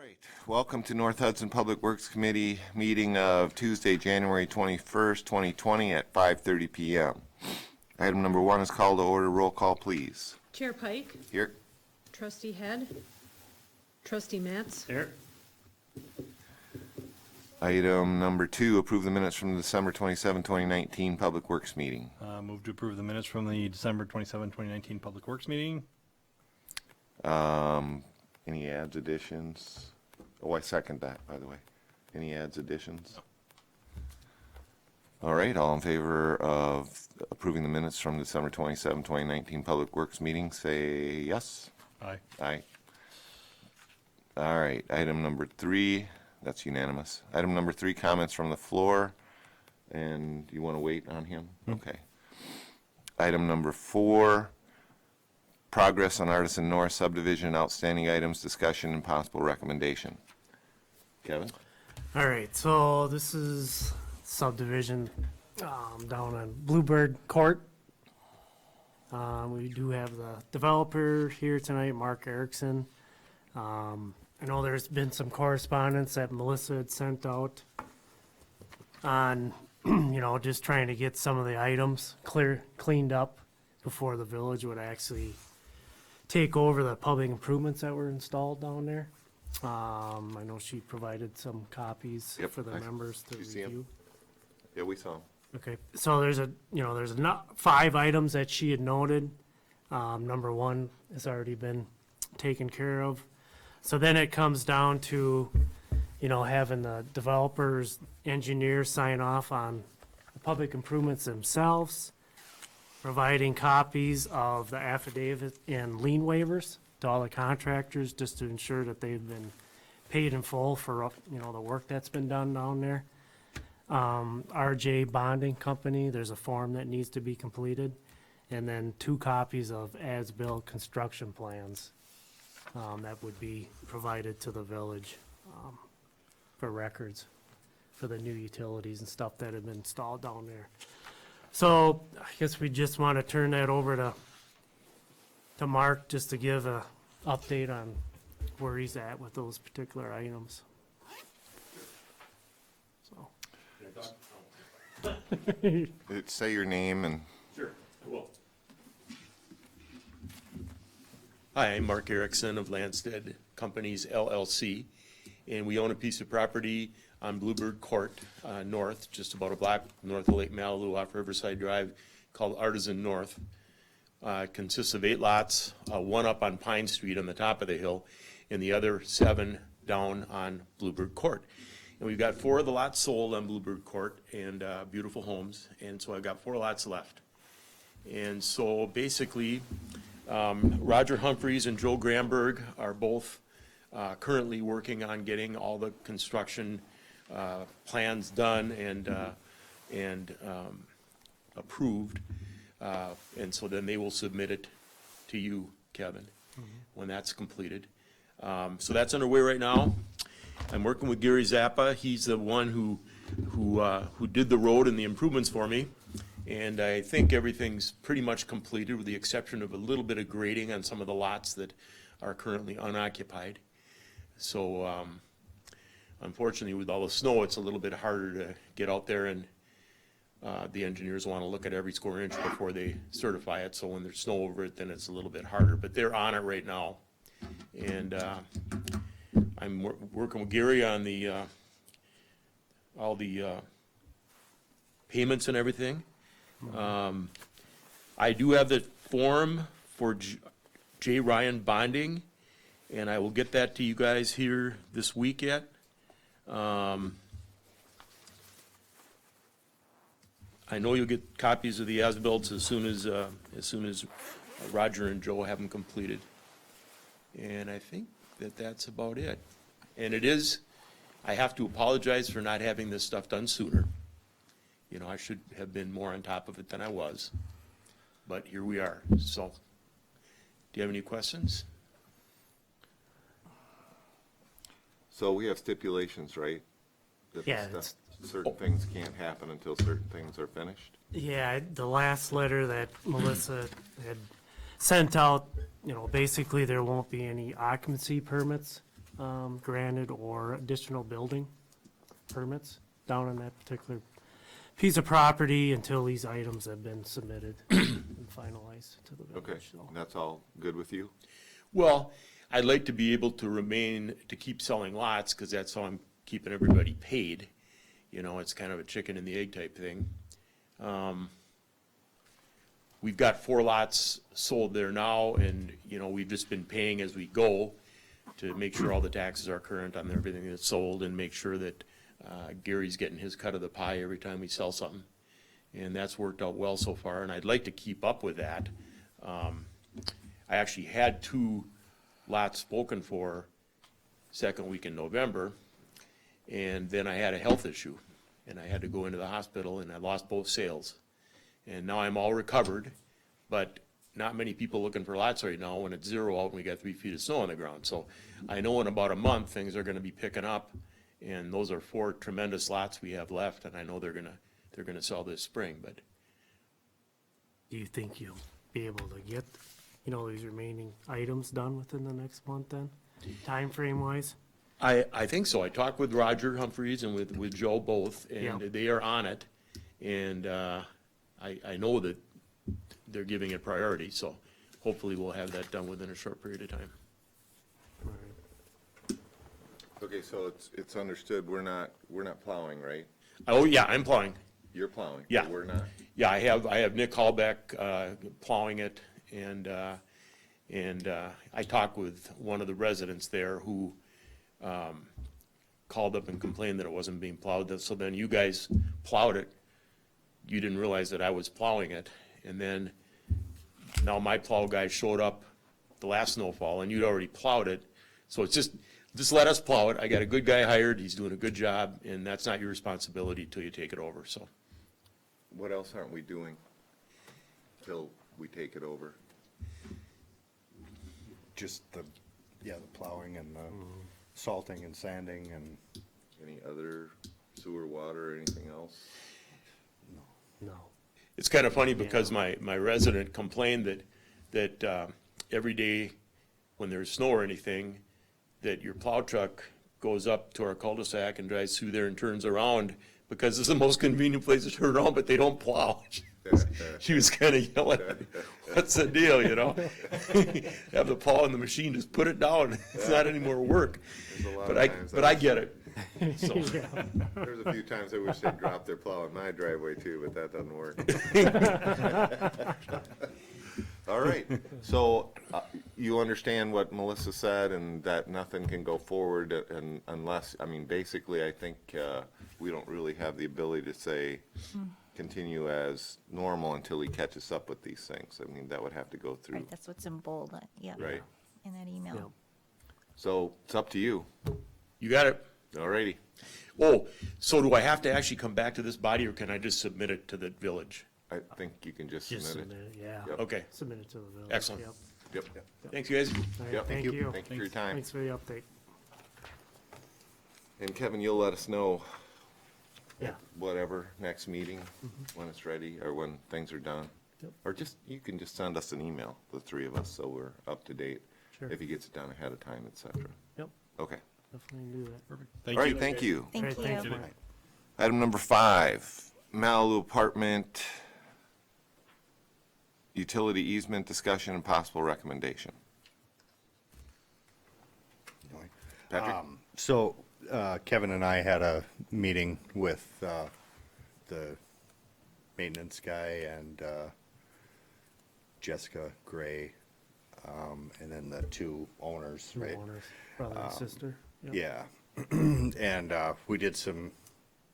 Right. Welcome to North Hudson Public Works Committee meeting of Tuesday, January 21st, 2020 at 5:30 p.m. Item number 1 is called to order. Roll call, please. Chair Pike, Here. Trustee Head, Trustee Matz, Here. Item number 2, approve the minutes from the December 27, 2019 Public Works meeting. Move to approve the minutes from the December 27, 2019 Public Works meeting. Any adds, additions? Oh, I second that, by the way. Any adds, additions? All right, all in favor of approving the minutes from December 27, 2019 Public Works meeting, say yes. Aye. Aye. All right, item number 3, that's unanimous. Item number 3, comments from the floor, and you want to wait on him? Okay. Item number 4, progress on Artisan North subdivision, outstanding items, discussion, and possible recommendation. Kevin? All right, so this is subdivision down on Bluebird Court. We do have the developer here tonight, Mark Erickson. I know there's been some correspondence that Melissa had sent out on, just trying to get some of the items cleaned up before the village would actually take over the public improvements that were installed down there. I know she provided some copies Yep, for the members to you see 'em? review. Yeah, we saw him. Okay, so there's 5 items that she had noted. Number 1 has already been taken care of. So then it comes down to, having the developers, engineers sign off on the public improvements themselves, providing copies of the affidavit and lien waivers to all the contractors just to ensure that they've been paid in full for, the work that's been done down there. RJ Bonding Company, there's a form that needs to be completed. And then 2 copies of as-built construction plans that would be provided to the village for records for the new utilities and stuff that have been installed down there. So I guess we just want to turn that over to Mark just to give a update on where he's at with those particular items. So. Say your name and... Sure, I will. Hi, I'm Mark Erickson of Landstead Companies LLC, and we own a piece of property on Bluebird Court north, just about a block north of Lake Malibu off Riverside Drive, called Artisan North. It consists of 8 lots, 1 up on Pine Street on the top of the hill, and the other 7 down on Bluebird Court. And we've got 4 of the lots sold on Bluebird Court, and beautiful homes, and so I've got 4 lots left. And so basically, Roger Humphreys and Joe Gramberg are both currently working on getting all the construction plans done and approved. And so then they will submit it to you, Kevin, when that's completed. So that's underway right now. I'm working with Gary Zappa. He's the one who did the road and the improvements for me. And I think everything's pretty much completed with the exception of a little bit of grading on some of the lots that are currently unoccupied. So unfortunately, with all the snow, it's a little bit harder to get out there, and the engineers want to look at every square inch before they certify it. So when there's snow over it, then it's a little bit harder. But they're on it right now. And I'm working with Gary on all the payments and everything. I do have the form for J. Ryan Bonding, and I will get that to you guys here this week yet. I know you'll get copies of the as-bills as soon as Roger and Joe have them completed. And I think that's about it. And I have to apologize for not having this stuff done sooner. I should have been more on top of it than I was, but here we are. So, do you have any questions? So we have stipulations, right? That Yeah, certain things can't happen until certain things are finished? Yeah, the last letter that Melissa had sent out, basically there won't be any occupancy permits granted or additional building permits down on that particular piece of property until these items have been submitted and finalized to the Okay, village, so. that's all good with you? Well, I'd like to be able to keep selling lots, because that's how I'm keeping everybody paid. You know, it's kind of a chicken and the egg type thing. We've got 4 lots sold there now, and, you know, we've just been paying as we go to make sure all the taxes are current on everything that's sold, and make sure that Gary's getting his cut of the pie every time we sell something. And that's worked out well so far, and I'd like to keep up with that. I actually had 2 lots spoken for second week in November, and then I had a health issue, and I had to go into the hospital, and I lost both sales. And now I'm all recovered, but not many people looking for lots right now when it's 0 out and we got 3 feet of snow on the ground. So I know in about a month, things are gonna be picking up, and those are 4 tremendous lots we have left, and I know they're gonna sell this spring, but Do you think you'll be able to get, these remaining items done within the next month then, time frame wise? I think so. I talked with Roger Humphreys and with Joe both, and Yeah. they are on it. And I know that they're giving it priority, so hopefully we'll have that done within a short period of time. Okay, so it's understood, we're not plowing, right? Oh, yeah, I'm plowing. You're plowing? but Yeah. We're not? Yeah, I have Nick Hallbeck plowing it, and I talked with one of the residents there who called up and complained that it wasn't being plowed. So then you guys plowed it. You didn't realize that I was plowing it. And then now my plow guy showed up the last snowfall, and you'd already plowed it. So it's just let us plow it. I got a good guy hired. He's doing a good job, and that's not your responsibility till you take it over, so. What else aren't we doing till we take it over? Just the plowing and the salting and sanding and, Any other sewer, water, or anything else? No. It's kind of funny because my resident complained that every day when there's snow or anything, that your plow truck goes up to our cul-de-sac and drives through there and turns around because it's the most convenient place to turn around, but they don't plow. She was kind of yelling, what's the deal, you know? Have the plow in the machine, just put it down. It's not any more work. There's a lot But of I, times but I get it. So, There's a few times I wish they'd drop their plow in my driveway too, but that doesn't work. All right, so you understand what Melissa said and that nothing can go forward unless, I mean, basically, I think we don't really have the ability to say continue as normal until he catches up with these things. I mean, that would have to go through, Right, that's what's in bold, yeah. right? In that Yep. email. So it's up to you. you got it. All righty. Oh, so do I have to actually come back to this body, or can I just submit it to the village? I think you can just Just submit it. submit it, yeah. Yep. Okay, Submit it to the village. Excellent. Yep. Yep. thanks, guys. All right, Yep. thank you. Thank you for your time. Thanks for the update. And Kevin, you'll let us know Yeah. whatever, next meeting, when it's ready, or when things are done. Yep. Or you can just send us an email, the 3 of us, so we're up to date. Sure. If he gets it done ahead of time, et cetera. Yep, Okay. definitely do that. Thank All you. right, thank you. Thank All right, you. thank you. Item number 5, Malibu apartment, utility easement discussion and possible recommendation. Patrick? so Kevin and I had a meeting with the maintenance guy and Jessica Gray, and then the 2 owners, Two right? owners, brother and sister. Yep. Yeah, and we did some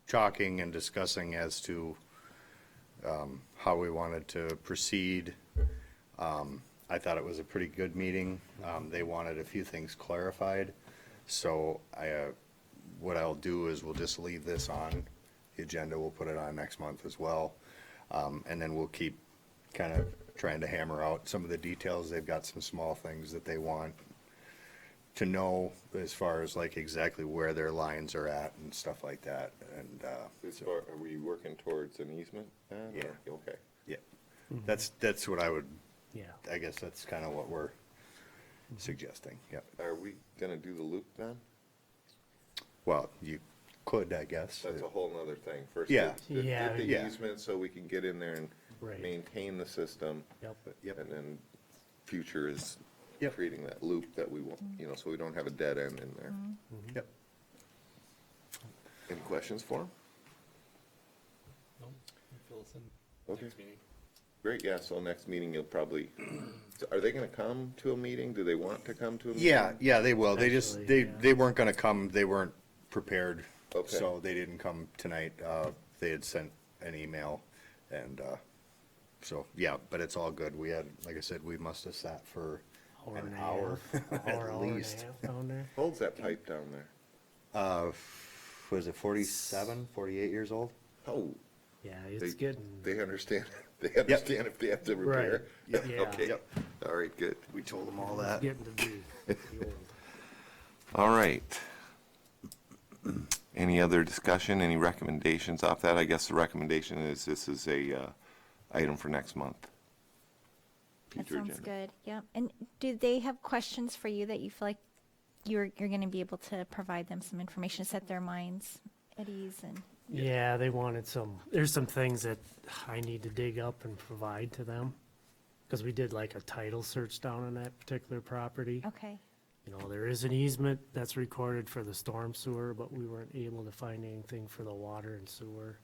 talking and discussing as to how we wanted to proceed. I thought it was a pretty good meeting. They wanted a few things clarified, so what I'll do is we'll just leave this on the agenda. We'll put it on next month as well, and then we'll keep kind of trying to hammer out some of the details. They've got some small things that they want to know as far as like exactly where their lines are at and stuff like that. And Are we working towards an easement then? or- Yeah. Okay. yeah, that's what I would. Yeah. I guess that's kind of what we're suggesting, yep. Are we gonna do the loop then? Well, you could, I guess. That's a whole nother thing. First, Yeah. Yeah. get the Yeah. easement so we can get in there and Right. maintain the system. Yep. Yep. And then future is Yep. creating that loop that we want, you know, so we don't have a dead end in there. Yep. Any questions for him? Fill us in Okay. next meeting. Great, yeah, so next meeting you'll probably, so are they gonna come to a meeting? Do they want to come to a meeting? Yeah, they will. They just, Actually, they, yeah. they weren't gonna come, they weren't prepared. Okay. So they didn't come tonight. They had sent an email and, so, yeah, but it's all good. We had, like I said, we must have sat for Hour an and a hour half, at hour and a least. half down there. How old's that pipe down there? Was it 47, 48 years old? Oh, Yeah, they, it's getting, they understand, they understand if they have to repair? Right. Yeah. Okay, Yep. all right, good. We told them all that. getting to be the old. All right. Any other discussion, any recommendations off that? I guess the recommendation is this is a, item for next month. That Future sounds agenda. good, yeah. And do they have questions for you that you feel like you're gonna be able to provide them some information, set their minds at ease and? Yeah, they wanted there's some things that I need to dig up and provide to them. Cause we did like a title search down on that particular property. Okay, You know, there is an easement that's recorded for the storm sewer, but we weren't able to find anything for the water and sewer.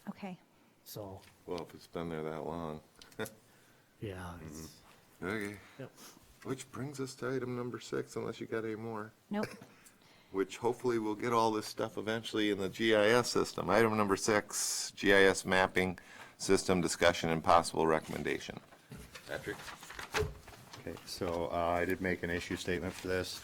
okay. So, Well, if it's been there that long. yeah, it's, Okay. yep. Which brings us to item number 6, unless you got any more. Nope. Which hopefully we'll get all this stuff eventually in the GIS system. Item number 6, GIS mapping system discussion and possible recommendation. Patrick? Okay, so I did make an issue statement for this.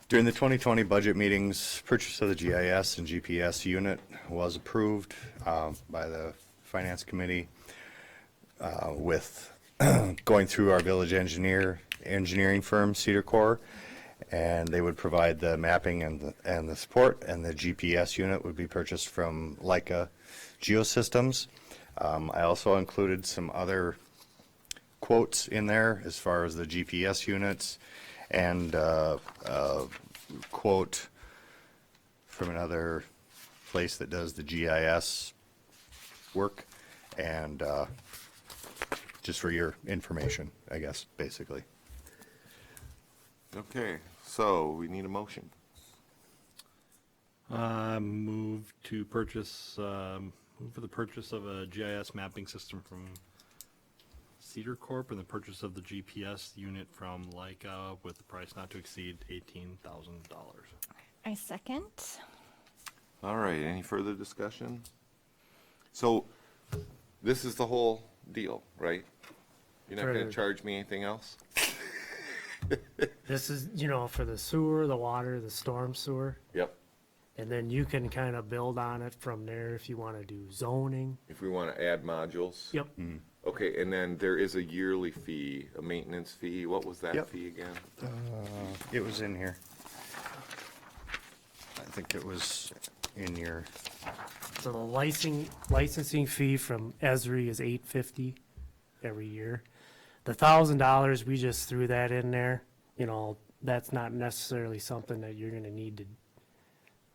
During the 2020 budget meetings, purchase of the GIS and GPS unit was approved by the Finance Committee with going through our village engineering firm, Cedar Core, and they would provide the mapping and the support, and the GPS unit would be purchased from Leica Geosystems. I also included some other quotes in there as far as the GPS units and quote from another place that does the GIS work, and just for your information, I guess, basically. Okay, so we need a motion. Move to purchase, move for the purchase of a GIS mapping system from Cedar Corp and the purchase of the GPS unit from Leica with the price not to exceed $18,000. I second. All right, any further discussion? So, this is the whole deal, right? You're not gonna For- charge me anything else? This is, you know, for the sewer, the water, the storm sewer. Yep. And then you can kind of build on it from there if you want to do zoning. If we wanna add modules? Yep. Okay, and then there is a yearly fee, a maintenance fee. What was that Yep. fee again? It was in here. I think it was in your, So the licensing fee from Esri is $850 every year. The $1,000, we just threw that in there. You know, that's not necessarily something that you're gonna need to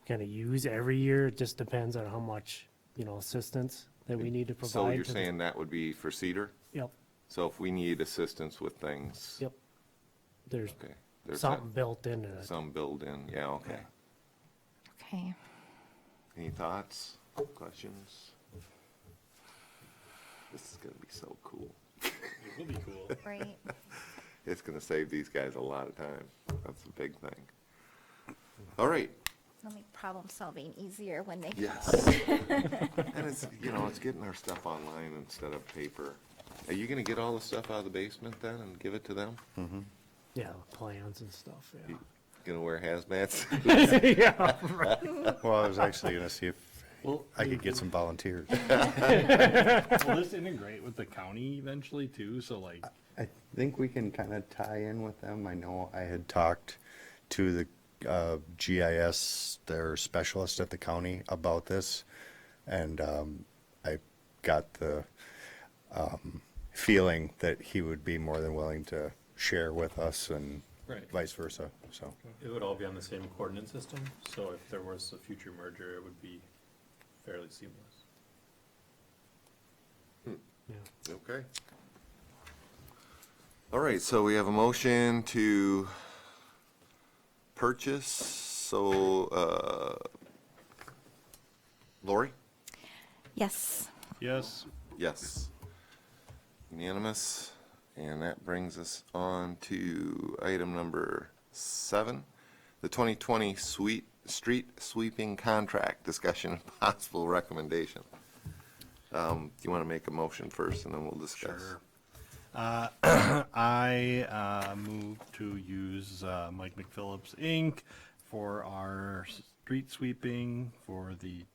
kind of use every year. It just depends on how much, you know, assistance that we need to provide. So you're to the- saying that would be for Cedar? Yep, So if we need assistance with things? yep. There's Okay. There's something built into it. some built in, yeah, okay. Okay. Any thoughts, questions? This is gonna be so cool. It will be cool. Right. It's gonna save these guys a lot of time. That's the big thing. All right, It'll make problem solving easier when they. yes. And it's, you know, it's getting our stuff online instead of paper. Are you gonna get all the stuff out of the basement then and give it to them? Yeah, plans and stuff, yeah. Gonna wear hazmats? Yeah, right. well, I was actually gonna see if Well, I could get some volunteers. will this integrate with the county eventually too? So like, I think we can kind of tie in with them. I know I had talked to the GIS, their specialist at the county, about this, and I got feeling that he would be more than willing to share with us and Right. vice versa, so. It would all be on the same coordinate system, so if there was a future merger, it would be fairly seamless. Okay. All right, so we have a motion to purchase, so, Lori? Yes. Yes. Yes. Unanimous, and that brings us on to item number 7, the 2020 street sweeping contract, discussion and possible recommendation. Do you want to make a motion first, and then we'll discuss? Sure. I move to use Mike McPhillips, Inc. for our street sweeping for the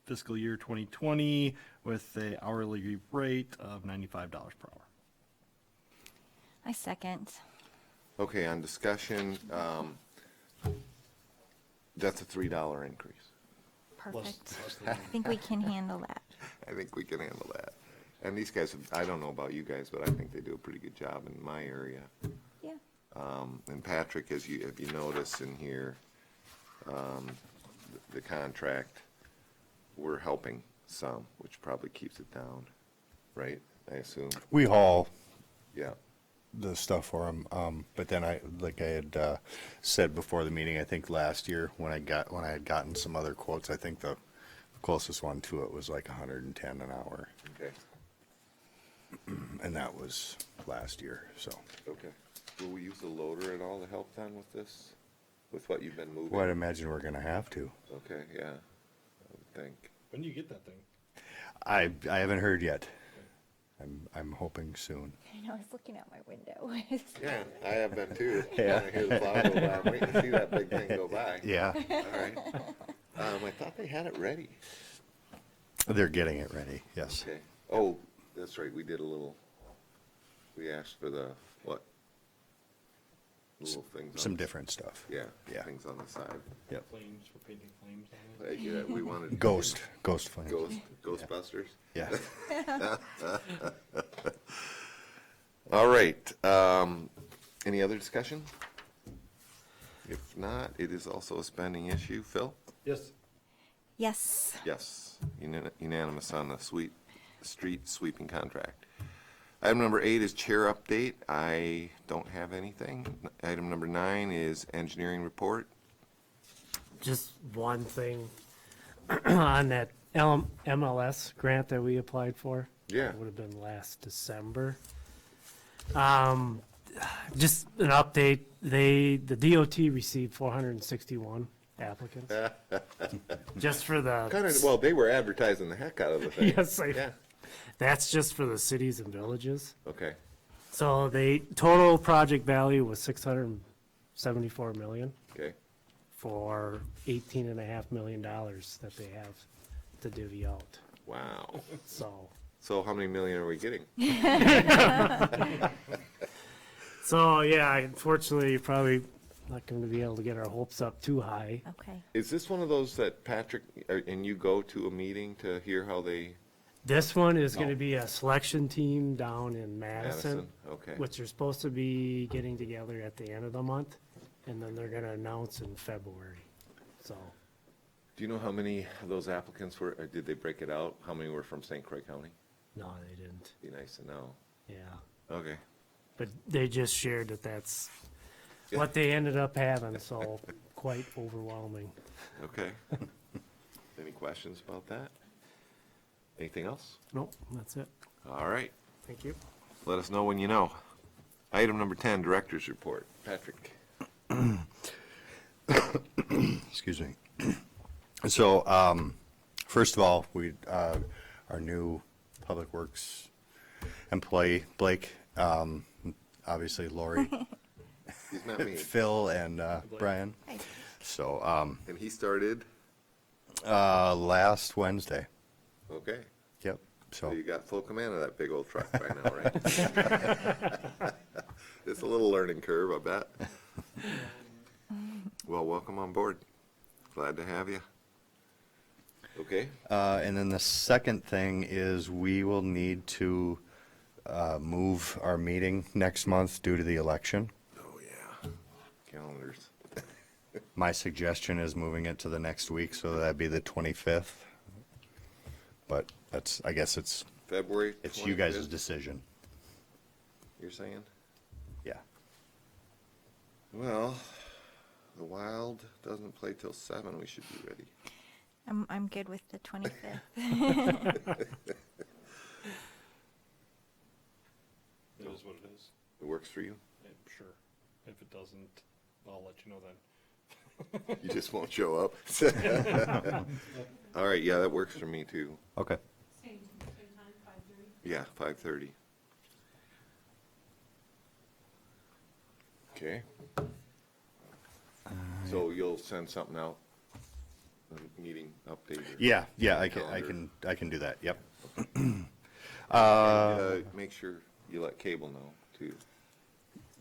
fiscal year 2020 with a hourly rate of $95 per hour. I second. Okay, on discussion, that's a $3 increase. Perfect. I think we can handle that. I think we can handle that. And these guys, I don't know about you guys, but I think they do a pretty good job in my area. Yeah. And Patrick, if you notice in here, the contract, we're helping some, which probably keeps it down, right? I assume, We haul yeah. the stuff for him, but then like I had said before the meeting, I think last year when I had gotten some other quotes, I think the closest one to it was like 110 an hour, Okay, and that was last year, so. okay. Will we use the loader at all to help then with this, with what you've been moving? Well, I'd imagine we're gonna have to. Okay, yeah, I would think. When do you get that thing? I haven't heard yet. I'm hoping soon. I know, I was looking out my window. Yeah, I have been too. Yeah. I hear the plow go by. I'm waiting to see that big thing go by. Yeah, All right. I thought they had it ready. they're getting it ready, yes. Okay. Oh, that's right, we did a little, we asked for the, what? Little things on. Some different stuff. Yeah, Yeah. things on the side. Yep. Flames, for painting flames on it? Yeah, we wanted. Ghost flames. Ghostbusters? Yeah. All right, any other discussion? If not, it is also a spending issue. Phil? Yes. Yes. Yes, unanimous on the street sweeping contract. Item number 8 is chair update. I don't have anything. Item number 9 is engineering report. Just one thing on that MLS grant that we applied for. Yeah. It would have been last December. Just an update, the DOT received 461 applicants. Just for Kind the, of, well, they were advertising the heck out of the thing. Yes, Yeah, that's just for the cities and villages. okay, So the total project value was 674 million okay. for $18.5 million that they have to divvy out. Wow. So, How many million are we getting? so yeah, unfortunately, you're probably not going to be able to get our hopes up too high. Okay. Is this one of those that Patrick, and you go to a meeting to hear how they, This one is going to be a selection team down in Madison, Madison? Okay, which are supposed to be getting together at the end of the month, and then they're going to announce in February. So, do you know how many of those applicants were, or did they break it out? How many were from St. Croix County? no, they didn't. Be nice to know. Yeah. Okay, But they just shared that that's Yeah. what they ended up having, so quite overwhelming. okay. Any questions about that? Anything else? Nope, that's it. All right, Thank you. let us know when you know. Item number 10, director's report. Patrick? Excuse me. So, first of all, our new Public Works employee, Blake, obviously Lori, He's not me. Phil, and Brian. Hi. So, And he started, last Wednesday. okay. Yep. So So, you got full command of that big old truck by now, right? It's a little learning curve, I bet. Well, welcome on board. Glad to have you. Okay, and then the second thing is we will need to move our meeting next month due to the election. Oh, yeah. Calendars. My suggestion is moving it to the next week, so that'd be the 25th. But that's, I guess it's February 25th? you guys' decision. You're saying? Yeah. Well, the Wild doesn't play till 7. We should be ready. I'm good with the 25th. It is what it is. It works for you? I'm sure. If it doesn't, I'll let you know then. You just won't show up? All right, yeah, that works for me too. Okay. Same time, 5:30. Yeah, 5:30. Okay. So you'll send something out, a meeting update? or- Yeah, I Calendar. can do that, yep. And, make sure you let Cable know too.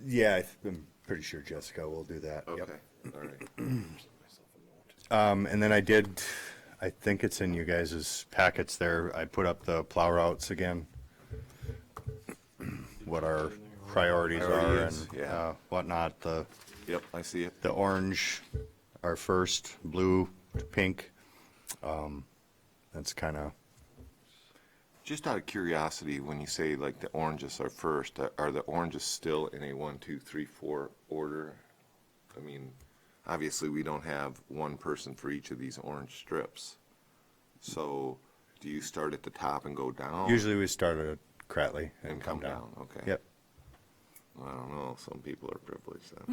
Yeah, I'm pretty sure Jessica will do that, Okay, yep. all right. And then I think it's in you guys' packets there, I put up the plow routes again. What our priorities are Priorities, and yeah. whatnot, Yep, I see it. the orange are first, blue, pink. That's kind of, Just out of curiosity, when you say like the oranges are first, are the oranges still in a 1, 2, 3, 4 order? I mean, obviously, we don't have one person for each of these orange strips. So, do you start at the top and go down? usually we start at Cratley And and come come down, down. okay. Yep. I don't know, some people are privileged then.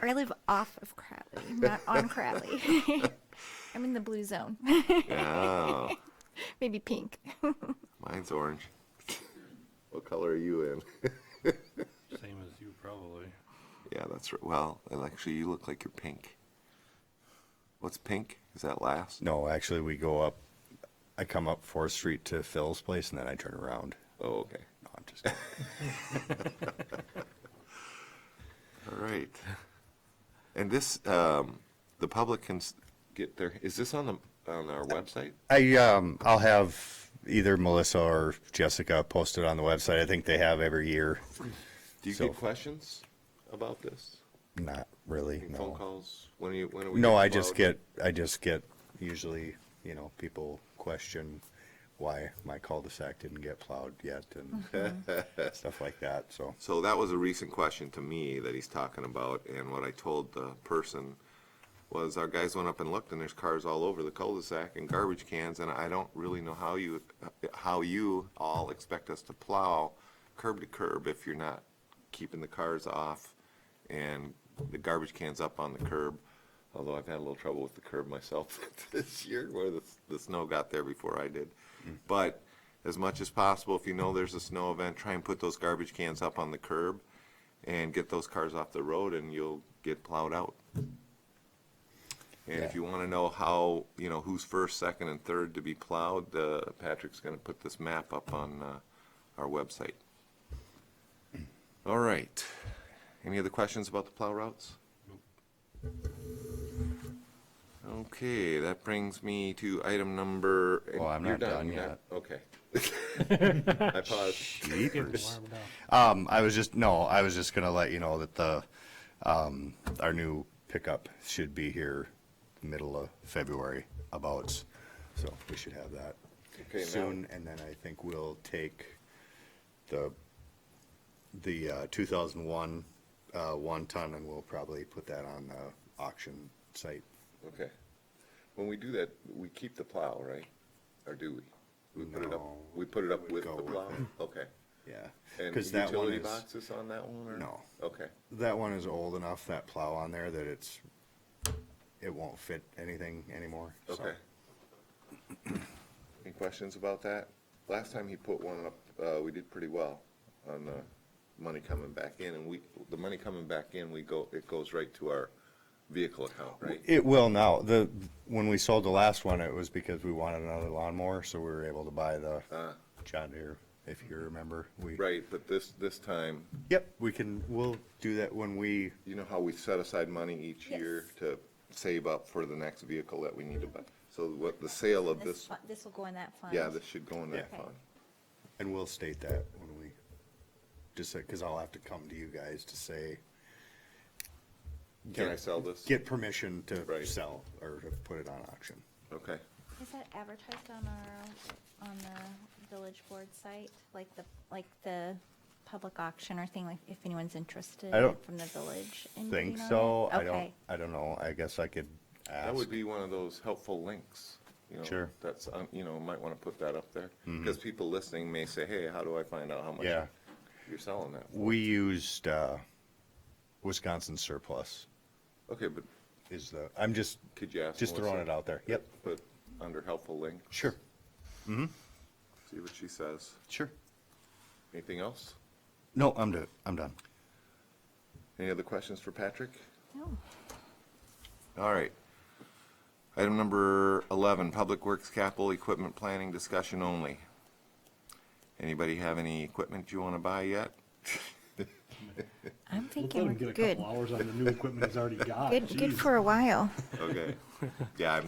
I live off of Cratley, not on Cratley. I'm in the blue zone. Yeah, Maybe pink. mine's orange. What color are you in? Same as you, probably. Yeah, that's right. Well, actually, you look like you're pink. What's pink? Is that last? No, actually, we go up, I come up 4th Street to Phil's place and then I turn around. Oh, okay. No, I'm just kidding. All right. And this, the public can get their, is this on our website? I'll have either Melissa or Jessica post it on the website. I think they have every year. Do you So- get questions about this? Not really, Any phone no. calls? When are we? No, I getting just get usually, people question why my cul-de-sac didn't get plowed yet and stuff like that, so. So that was a recent question to me that he's talking about, and what I told the person was our guys went up and looked, and there's cars all over the cul-de-sac and garbage cans, and I don't really know how you all expect us to plow curb to curb if you're not keeping the cars off and the garbage cans up on the curb. Although I've had a little trouble with the curb myself this year, where the snow got there before I did. But as much as possible, if you know there's a snow event, try and put those garbage cans up on the curb and get those cars off the road, and you'll get plowed out. And if Yeah. you want to know how, who's first, second, and third to be plowed, Patrick's going to put this map up on our website. All right. Any other questions about the plow routes? Okay, that brings me to item number. Oh, I'm You're not done you're yet. Okay. I paused. Jeepers. I was just gonna let you know that our new pickup should be here middle of February about, so we should have that Okay, now- soon, and then I think we'll take the 2001 1 ton, and we'll probably put that on the auction site. Okay. When we do that, we keep the plow, right? Or do we? We put it up. No, We put it up with go the with plow. it. Okay. Yeah, And because that one utility is, boxes on that one, or No. Okay. that one is old enough, that plow on there, that it won't fit anything anymore. so. Okay. Any questions about that? Last time he put one up, we did pretty well on the money coming back in, and the money coming back in, it goes right to our vehicle account, right? It will now. When we sold the last one, it was because we wanted another lawnmower, so we were able to buy the John Deere, if you remember. Right, but this time, Yep, we'll do that when we, you know how we set aside money each year to save up for the next vehicle that we need to buy? So what, the sale of this, This will go in that fund. yeah, this should go in that Okay. fund. And we'll state that when we, just say, because I'll have to come to you guys to say, Can I sell this? get permission to Right. sell or to put it on auction. Okay. Is that advertised on the village board site, like the public auction or thing, like if anyone's interested I don't from the village? in Think bidding on so. it? Okay. I don't know. I guess I could ask. That would be one of those helpful links, you know. Sure. That's, you know, might want to put that up there. Because people listening may say, hey, how do I find out how much Yeah. you're selling that for? We used, Wisconsin surplus Okay, but is the, I'm just could you ask throwing Melissa? it out there. Yep. Put under helpful links. Sure. See what she says. Sure. Anything else? No, I'm done. I'm done. Any other questions for Patrick? No. All right. Item number 11, Public Works Capital Equipment Planning Discussion only. Anybody have any equipment you want to buy yet? I'm Let's thinking let we're him get a good. couple hours on the new equipment he's already got. Good Jeez. for a while. Okay. Yeah, I'm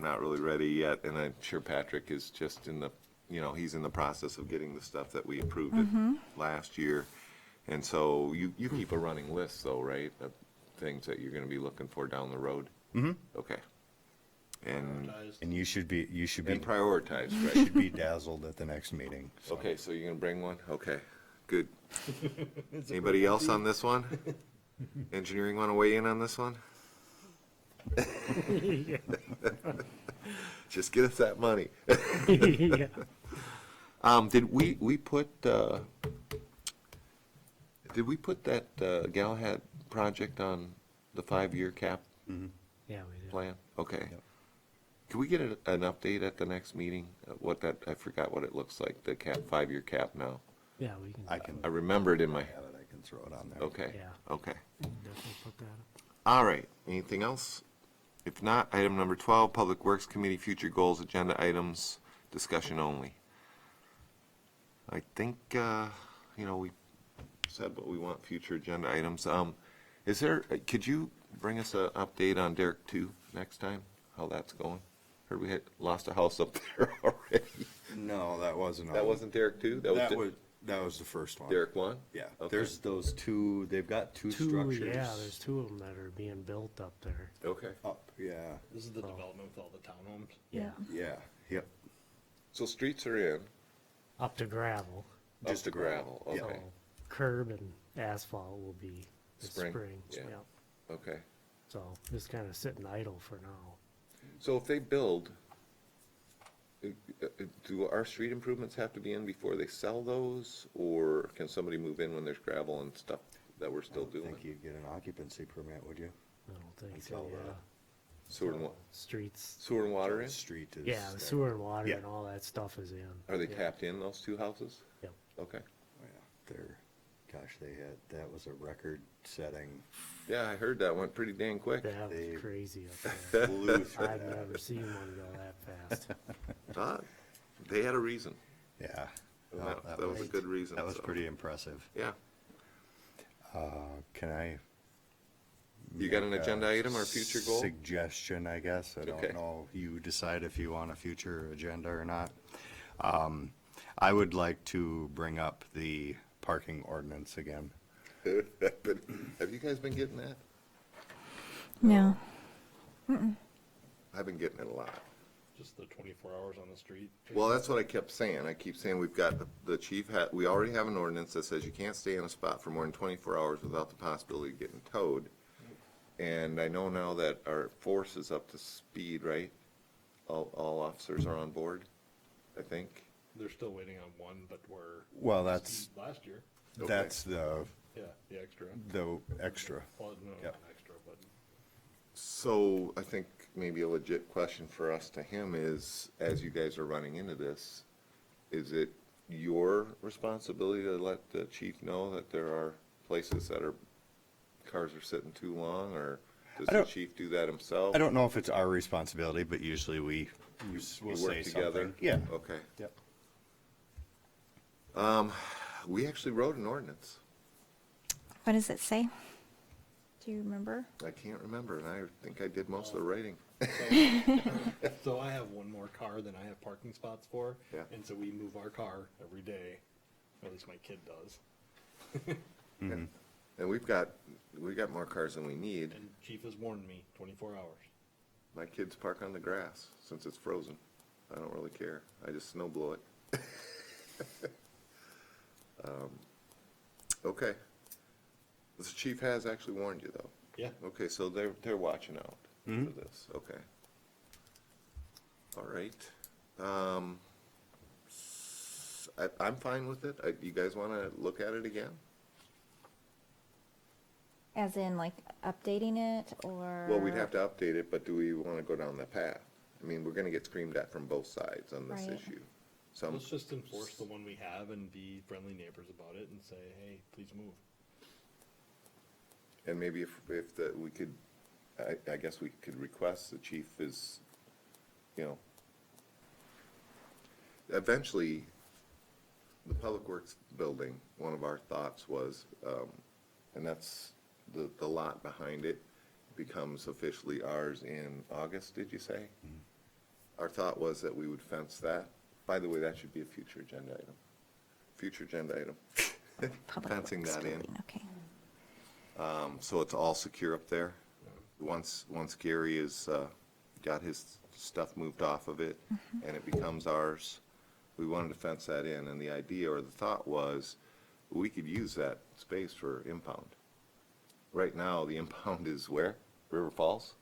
not really ready yet, and I'm sure Patrick is just in the, you know, he's in the process of getting the stuff that we approved it last year. And so you keep a running list though, right, of things that you're gonna be looking for down the road? Mm-hmm. Okay. And And you should be prioritize, right? should be dazzled at the next meeting. So. Okay, so you're gonna bring one? Okay, good. Anybody else on this one? Engineering wanna weigh in on this one? Just get us that money. Yeah. Did we put that Galahad project on the 5-year cap Yeah, we did. plan? Okay. Can we get an update at the next meeting? What that, I forgot what it looks like, the cap, 5-year cap now. Yeah, we can. I can. I remember it in my, have it. I can throw it on there. okay, Yeah. okay. Definitely put that up. All right, anything else? If not, item number 12, Public Works Committee Future Goals Agenda Items, discussion only. I think, you know, we said what we want future agenda items. Is there, could you bring us an update on Derek 2 next time, how that's going? Heard we had lost a house up there already. No, that wasn't. That wasn't Derek 2? That was the first one. Derek 1? Yeah. Okay. There's those two. They've got two Two, structures. yeah, there's two of them that are being built up there. Okay. Up. Yeah. This is the development with all the townhomes. Yeah. Yeah. Yep. So streets are in, Up to gravel. just to gravel, Yeah. okay, So curb and asphalt will be the Spring, spring. yeah. okay. So just kind of sitting idle for now. So if they build, do our street improvements have to be in before they sell those? Or can somebody move in when there's gravel and stuff that we're still I doing? think you'd get an occupancy permit, would you? I don't think so, Until, yeah. Streets, Streets, sewer and water in? Street is. yeah, the sewer and water Yeah. and all that stuff is in. Are they Yeah. tapped in, those two houses? Yep. Okay. Oh, yeah. Gosh, that was a record setting. Yeah, I heard that went pretty dang quick. That They- was crazy up there. Flew through I've that. never seen one go that fast. They had a reason. Yeah. And No, that was a good reason. That was so. pretty impressive. Yeah. Can I? You got an make a agenda item or future goal? Suggestion, I guess. I Okay. don't know. You decide if you want a future agenda or not. I would like to bring up the parking ordinance again. But have you guys been getting that? No. I've been getting it a lot. Just the 24 hours on the street. Well, that's what I kept saying. I keep saying we've got, the chief we already have an ordinance that says you can't stay in a spot for more than 24 hours without the possibility of getting towed. And I know now that our force is up to speed, right? All officers are on board, I think. They're still waiting on one, but we're. Well, that's, Last year. Okay. that's the Yeah, the extra. extra. Well, no, Yep. not extra, but So I think maybe a legit question for us to him is, as you guys are running into this, is it your responsibility to let the chief know that there are places that cars are sitting too long, or does I the don't- chief do that himself? I don't know if it's our responsibility, but usually we will You say work together? something. Yeah. Okay. Yep. We actually wrote an ordinance. What does it say? Do you remember? I can't remember, and I think I did most of the writing. So I have one more car than I have parking spots for. Yeah. And so we move our car every day, or at least my kid does. And we got more cars than we need. And Chief has warned me, 24 hours. My kids park on the grass since it's frozen. I don't really care. I just snow blow it. Okay. The chief has actually warned you, though. Yeah. Okay, so they're watching out for this. Okay. All right. I'm fine with it. You guys want to look at it again? As in, like, updating it, or? Well, we'd have to update it, but do we want to go down that path? I mean, we're going to get screamed at from both sides on this Right. issue. Let's just enforce the one we have and be friendly neighbors about it and say, hey, please move. And maybe if we could, I guess we could request the chief is, eventually, the Public Works building, one of our thoughts was, and that's the lot behind it becomes officially ours in August, did you say? Our thought was that we would fence that. By the way, that should be a future agenda item. Future agenda item. Public Fencing Works that in. building, okay. So it's all secure up there. Once Gary has got his stuff moved off of it and it becomes ours, we wanted to fence that in. And the idea or the thought was we could use that space for impound. Right now, the impound is where? River Falls,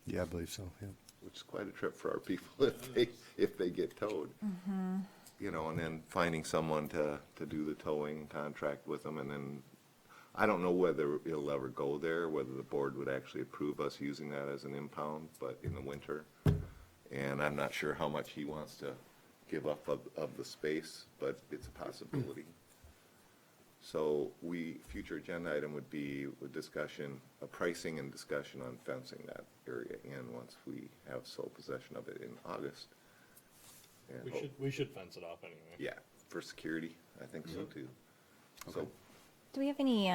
Yeah, I believe so, yeah. which is quite a trip for our people if they get towed. And then finding someone to do the towing contract with them, and then I don't know whether it'll ever go there, whether the board would actually approve us using that as an impound, but in the winter. And I'm not sure how much he wants to give up of the space, but it's a possibility. So future agenda item would be a discussion, a pricing and discussion on fencing that area in once we have sole possession of it in August. And We should fence it off anyway. yeah, for security, I think so too. So, Do we have any,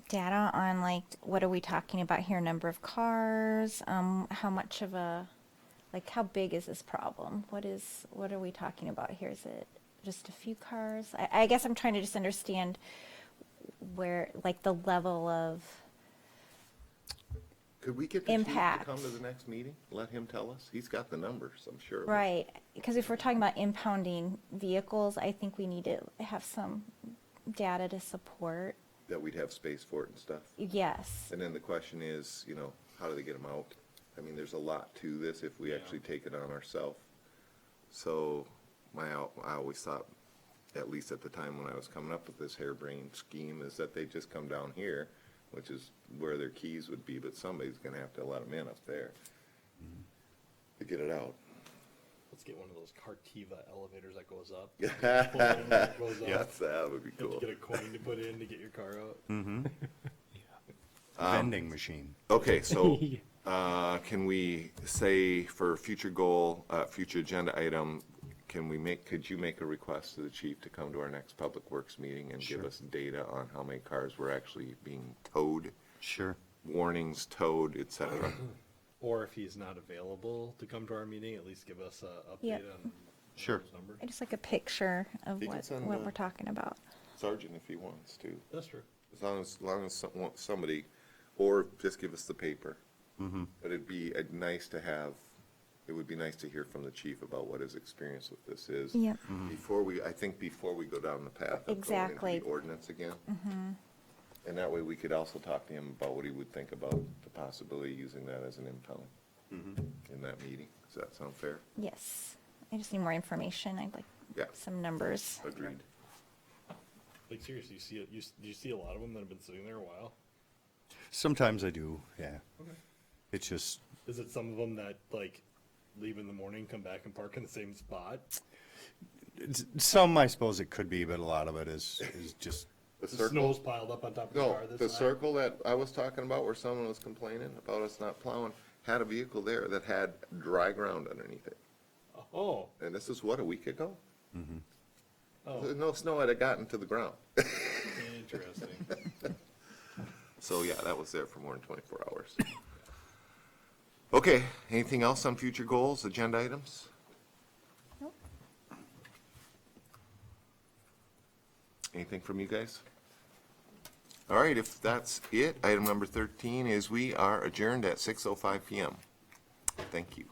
data on, like, what are we talking about here, number of cars? How much of a, like, how big is this problem? What are we talking about here? Is it just a few cars? I guess I'm trying to just understand where, like, the level of, could we get the chief to Impact. come to the next meeting? Let him tell us? He's got the numbers, I'm sure. right, because if we're talking about impounding vehicles, I think we need to have some data to support. That we'd have space for it and stuff. Yes, And then the question is, how do they get them out? I mean, there's a lot to this if we actually take it on ourselves. So I always thought, at least at the time when I was coming up with this harebrained scheme, is that they just come down here, which is where their keys would be, but somebody's gonna have to let them in up there to get it out. Let's get one of those Cartiva elevators that goes up. Goes up. Yes, that would be You have cool. to get a coin to put in to get your car out. Vending machine. Okay, so, can we say for future goal, future agenda item, could you make a request to the chief to come to our next Public Works meeting and give us data on how many cars were actually being towed, Sure. warnings, towed, et cetera? Or if he's not available to come to our meeting, at least give us a Yep. update on Sure. those numbers. just like a picture of You can what send we're talking about. Sergeant, if he wants to, That's true. as long as somebody, or just give us the paper. But it'd be nice to have, it would be nice to hear from the chief about what his experience with this is. Yep. Before we go down the path of going into Exactly. the ordinance again. And that way we could also talk to him about what he would think about the possibility of using that as an impound in that meeting. Does that sound fair? Yes, I just need more information. I'd like Yeah. some numbers. Agreed. Like seriously, do you see a lot of them that have been sitting there a while? Sometimes I do, yeah. It's just, Is it some of them that like leave in the morning, come back and park in the same spot? some I suppose it could be, but a lot of it is just, The The circle, snow's piled up on top of the no, car this the high? circle that I was talking about where someone was complaining about us not plowing, had a vehicle there that had dry ground underneath it. Oh, And this is what, a week ago? oh, No snow had gotten to the ground. interesting. So, yeah, that was there for more than 24 hours. Okay, anything else on future goals, agenda items? Nope. Anything from you guys? All right, if that's it, item number 13 is we are adjourned at 6:05 PM. Thank you.